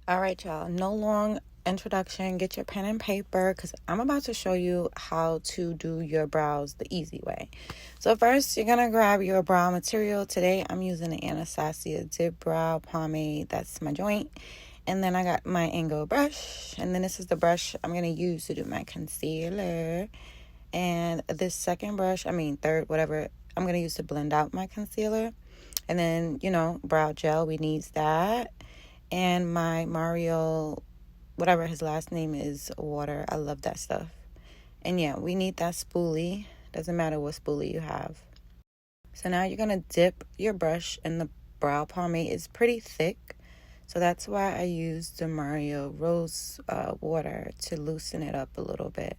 All right, y'all. No long introduction. Get your pen and paper because I'm about to show you how to do your brows the easy way. So first, you're going to grab your brow material. Today, I'm using the Anastasia Dip Brow Pomade. That's my joint. And then I got my angle brush. And then this is the brush I'm going to use to do my concealer. And this third, whatever, I'm going to use to blend out my concealer. And then, brow gel, we need that. And my Mario, whatever his last name is, water. I love that stuff. And yeah, we need that spoolie. Doesn't matter what spoolie you have. So now you're going to dip your brush in the brow pomade. It's pretty thick. So that's why I used the Mario Rose water to loosen it up a little bit.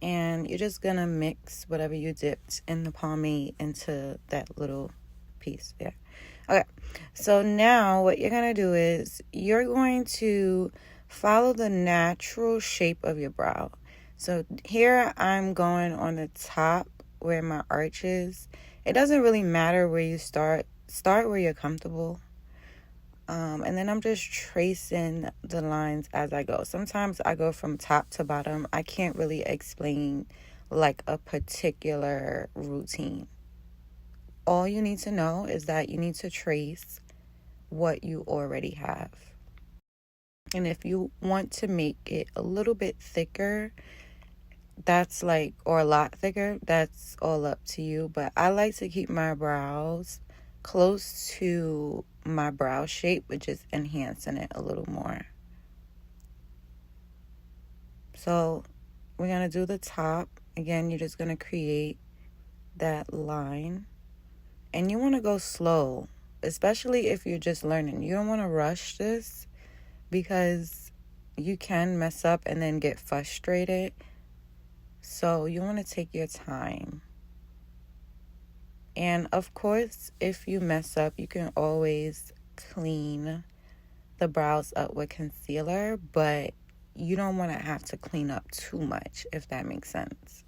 And you're just going to mix whatever you dipped in the pomade into that little piece there. Okay, so now what you're going to do is you're going to follow the natural shape of your brow. So here I'm going on the top where my arch is. It doesn't really matter where you start. Start where you're comfortable. And then I'm just tracing the lines as I go. Sometimes I go from top to bottom. I can't really explain like a particular routine. All you need to know is that you need to trace what you already have. And if you want to make it a little bit thicker, or a lot thicker, that's all up to you. But I like to keep my brows close to my brow shape, which is enhancing it a little more. So we're going to do the top. Again, you're just going to create that line. And you want to go slow, especially if you're just learning. You don't want to rush this because you can mess up and then get frustrated. So you want to take your time. And of course, if you mess up, you can always clean the brows up with concealer, but you don't want to have to clean up too much, if that makes sense.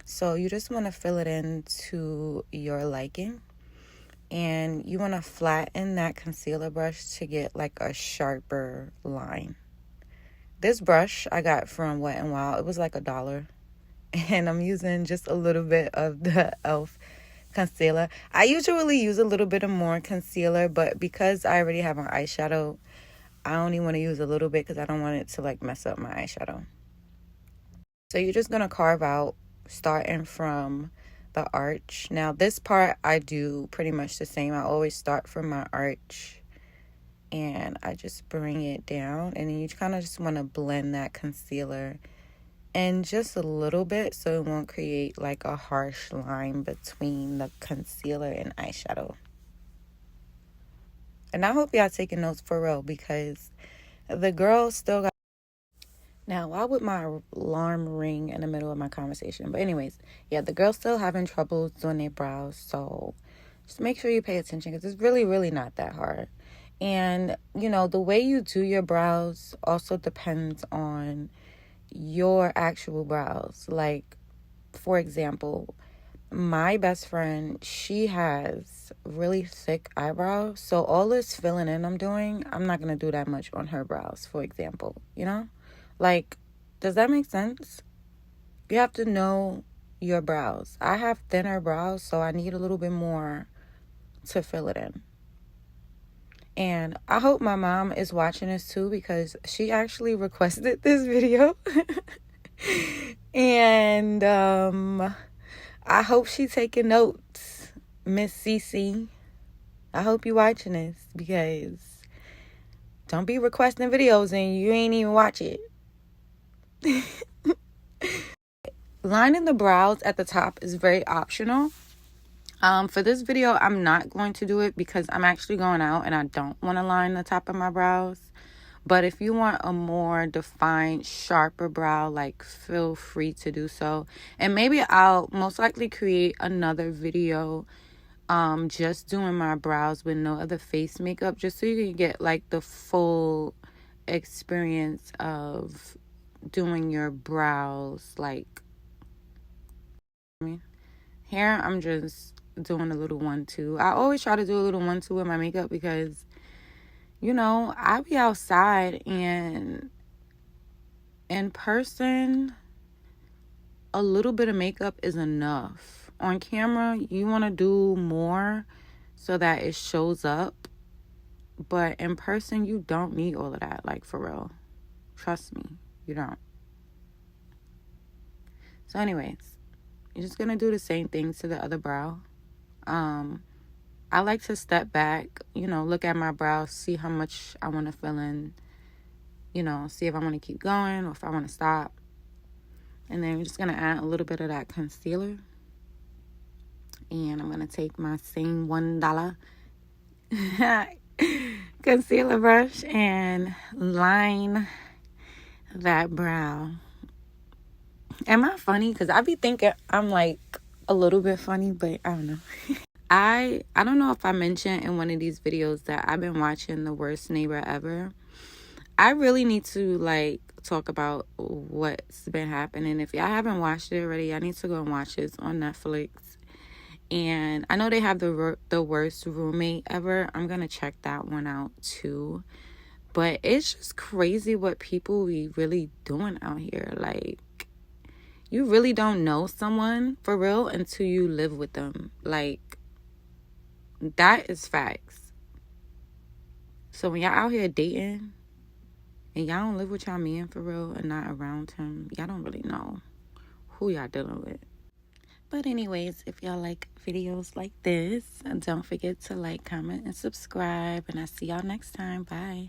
So you just want to fill it in to your liking. And you want to flatten that concealer brush to get like a sharper line. This brush I got from Wet n Wild. It was like $1. And I'm using just a little bit of the e.l.f. concealer. I usually use a little bit of more concealer, but because I already have an eyeshadow, I only want to use a little bit because I don't want it to like mess up my eyeshadow. So you're just going to carve out starting from the arch. Now this part I do pretty much the same. I always start from my arch and I just bring it down, and then you kind of just want to blend that concealer in just a little bit so it won't create like a harsh line between the concealer and eyeshadow. And I hope y'all taking notes for real, because the girl still got... Now, why would my alarm ring in the middle of my conversation? But anyways, yeah, the girl's still having trouble doing their brows. So just make sure you pay attention because it's really, really not that hard. And, the way you do your brows also depends on your actual brows. Like, for example, my best friend, she has really thick eyebrows. So all this filling in I'm doing, I'm not going to do that much on her brows, for example, Like, does that make sense? You have to know your brows. I have thinner brows, so I need a little bit more to fill it in. And I hope my mom is watching this too, because she actually requested this video. And I hope she's taking notes, Miss Cece. I hope you're watching this, because don't be requesting videos and you ain't even watch it. Lining the brows at the top is very optional. For this video, I'm not going to do it because I'm actually going out and I don't want to line the top of my brows. But if you want a more defined, sharper brow, like, feel free to do so. And maybe I'll most likely create another video just doing my brows with no other face makeup, just so you can get like the full experience of doing your brows. Like, here I'm just doing a little 1-2. I always try to do a little 1-2 with my makeup because You know, I be outside, and in person, a little bit of makeup is enough. On camera, you want to do more so that it shows up. But in person, you don't need all of that, like, for real. Trust me, you don't. So anyways, you're just going to do the same things to the other brow. I like to step back, you know, look at my brows, see how much I want to fill in, you know, see if I want to keep going or if I want to stop. And then I'm just going to add a little bit of that concealer. And I'm going to take my same $1 concealer brush and line that brow. Am I funny? Because I be thinking I'm like a little bit funny, but I don't know. I don't know if I mentioned in one of these videos that I've been watching The Worst Neighbor Ever. I really need to like talk about what's been happening. If y'all haven't watched it already, I need to go and watch this on Netflix. And I know they have the Worst Roommate Ever. I'm gonna check that one out too. But it's just crazy what people be really doing out here. Like, you really don't know someone for real until you live with them. Like, that is facts. So when y'all out here dating and y'all don't live with y'all man for real and not around him, y'all don't really know who y'all dealing with. But anyways, if y'all like videos like this, don't forget to like, comment, and subscribe. And I'll see y'all next time. Bye.